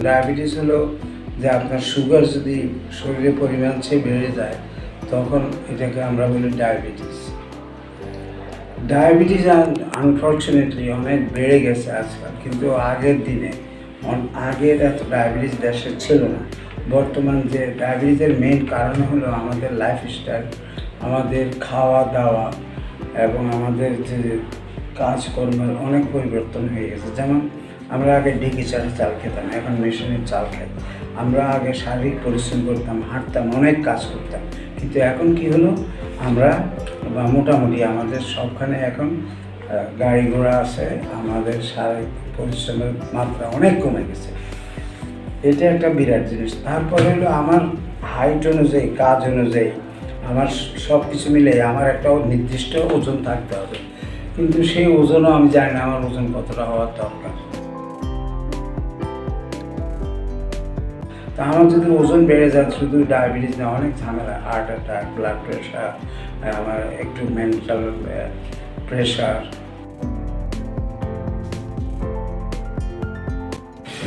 Diabetes হলো যে আপনার সুগার যদি শরীরে পরিমাণ চেয়ে বেড়ে যায় তখন এটাকে আমরা বলি ডায়াবেটিস। ডায়াবেটিস আনফর্চুনেটলি অনেক বেড়ে গেছে আজকাল, কিন্তু আগের দিনে আগের এত ডায়াবেটিস দেশে ছিল না। বর্তমান যে ডায়াবেটিসের মেইন কারণ হলো আমাদের লাইফস্টাইল, আমাদের খাওয়া দাওয়া এবং আমাদের যে কাজকর্মের অনেক পরিবর্তন হয়ে গেছে। যেমন আমরা আগে ঢেঁকি চালের চাল খেতাম, এখন মেশিনের চাল খাই। আমরা আগে শারীরিক পরিশ্রম করতাম, হাঁটতাম, অনেক কাজ করতাম, কিন্তু এখন কি হলো, আমরা মোটামুটি আমাদের সবখানে এখন গাড়ি ঘোড়া আছে, আমাদের শারীরিক পরিশ্রমের মাত্রা অনেক কমে গেছে। এটা একটা বিরাট জিনিস। তারপরে হলো আমার হাইট অনুযায়ী, কাজ অনুযায়ী, আমার সব কিছু মিলে আমার একটা নির্দিষ্ট ওজন থাকতে হবে, কিন্তু সেই ওজনও আমি জানি না আমার ওজন কতটা হওয়ার দরকার। তা আমার যদি ওজন বেড়ে যায়, শুধু ডায়াবেটিস না, অনেক ঝামেলা, হার্ট অ্যাটাক, ব্লাড প্রেশার, আমার একটু মেন্টাল প্রেশার।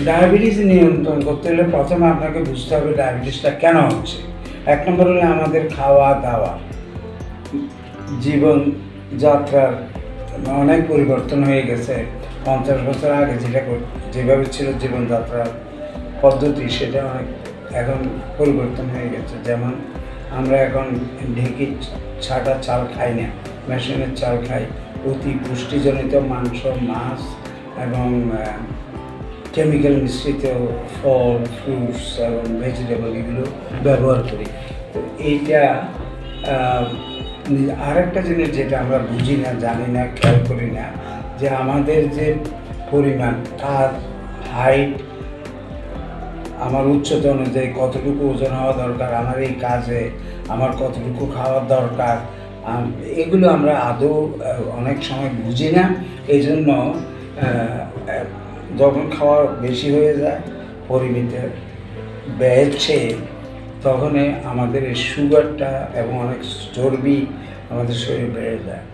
ডায়াবেটিস নিয়ন্ত্রণ করতে হলে প্রথমে আপনাকে বুঝতে হবে ডায়াবেটিসটা কেন হচ্ছে। এক নম্বর হলো আমাদের খাওয়া দাওয়া, জীবনযাত্রার অনেক পরিবর্তন হয়ে গেছে। 50 বছর আগে যেভাবে ছিল জীবনযাত্রার পদ্ধতি, সেটা অনেক এখন পরিবর্তন হয়ে গেছে। যেমন আমরা এখন ঢেঁকি ছাটা চাল খাই না, মেশিনের চাল খাই। অতি পুষ্টিজনিত মাংস, মাছ এবং কেমিক্যাল মিশ্রিত ফল, ফ্রুটস এবং ভেজিটেবল এগুলো ব্যবহার করি। তো এইটা আরেকটা জিনিস যেটা আমরা বুঝি না, জানি না, খেয়াল করি না, যে আমাদের যে পরিমাণ, তার হাইট, আমার উচ্চতা অনুযায়ী কতটুকু ওজন হওয়া দরকার, আমার এই কাজে আমার কতটুকু খাওয়ার দরকার, এগুলো আমরা আদৌ অনেক সময় বুঝি না। এই জন্য যখন খাওয়া বেশি হয়ে যায়, পরিমিতের বেড়েছে, তখনই আমাদের এই সুগারটা এবং অনেক চর্বি আমাদের শরীরে বেড়ে যায়।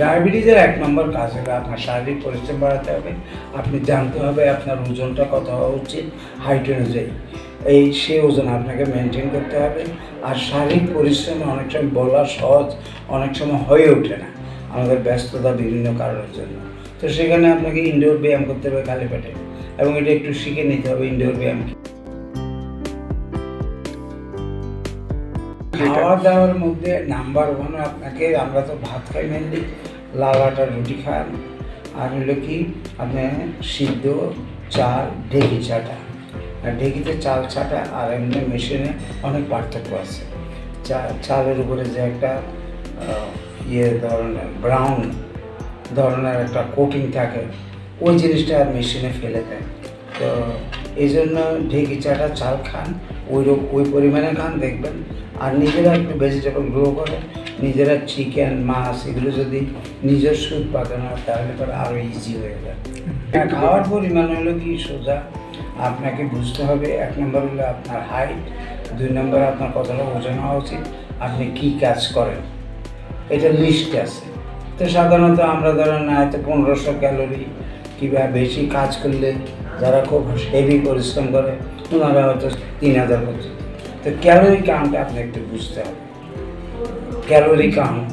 ডায়াবেটিসের 1 নম্বর কাজ হলো আপনার শারীরিক পরিশ্রম বাড়াতে হবে। আপনি জানতে হবে আপনার ওজনটা কত হওয়া উচিত, হাইট অনুযায়ী সেই ওজন আপনাকে মেনটেন করতে হবে। আর শারীরিক পরিশ্রম অনেক সময় বলা সহজ, অনেক সময় হয়ে ওঠে না আমাদের ব্যস্ততা বিভিন্ন কারণের জন্য। তো সেখানে আপনাকে ইনডোর ব্যায়াম করতে হবে খালি পেটে, এবং এটা একটু শিখে নিতে হবে ইনডোর ব্যায়াম। খাওয়া দাওয়ার মধ্যে নাম্বার 1 আপনাকে, আমরা তো ভাত খাই মেনলি, লাল আটার রুটি খান, আর হলো কি আপনি সিদ্ধ চাল, ঢেঁকি ছাটা। আর ঢেঁকিতে চাল ছাটা আর এমনি মেশিনে অনেক পার্থক্য আছে। চালের উপরে যে একটা ধরনের ব্রাউন ধরনের একটা কোটিং থাকে, ওই জিনিসটা মেশিনে ফেলে দেয়। তো এই জন্য ঢেঁকি চাটা চাল খান, ওই পরিমাণে খান, দেখবেন। আর নিজেরা একটু ভেজিটেবল গ্রো করে, নিজেরা চিকেন, মাছ এগুলো যদি নিজস্ব উৎপাদন হয়, তাহলে পরে আরও ইজি হয়ে যায়। খাওয়ার পরিমাণ হলো কি সোজা, আপনাকে বুঝতে হবে 1 নম্বর হলো আপনার হাইট, 2 নম্বর আপনার কতটা ওজন হওয়া উচিত, আপনি কী কাজ করেন, এটা লিস্ট আছে। তো সাধারণত আমরা ধরেন হয়তো 1500 ক্যালোরি কিংবা বেশি কাজ করলে, যারা খুব হেভি পরিশ্রম করে ওনারা হয়তো 3000 পর্যন্ত। তো ক্যালোরি কাউন্ট আপনি একটু বুঝতে হবে। ক্যালোরি কাউন্ট,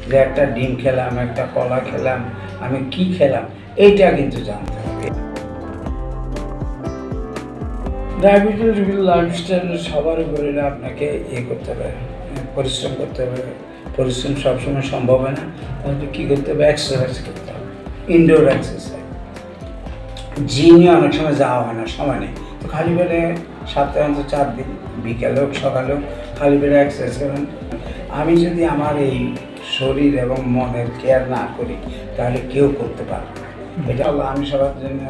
যে একটা ডিম খেলাম, একটা কলা খেলাম, আমি কি খেলাম, এইটা কিন্তু জানতে হবে। ডায়াবেটিস লাইফস্টাইল সবার উপরে আপনাকে করতে হবে, পরিশ্রম করতে হবে। পরিশ্রম সবসময় সম্ভব হয় না, তাহলে কী করতে হবে, এক্সারসাইজ করতে হবে, ইনডোর এক্সারসাইজ। জিমে অনেক সময় যাওয়া হয় না, সময় নেই, তো খালি পেটে সপ্তাহে অন্তত 4 দিন, বিকেলে হোক সকালে হোক, খালি পেটে এক্সারসাইজ করেন। আমি যদি আমার এই শরীর এবং মনের কেয়ার না করি, তাহলে কেউ করতে পারবে না। এটা আমি সবার জন্য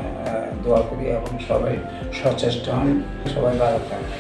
দোয়া করি এবং সবাই সচেষ্ট হন, সবাই ভালো থাকেন।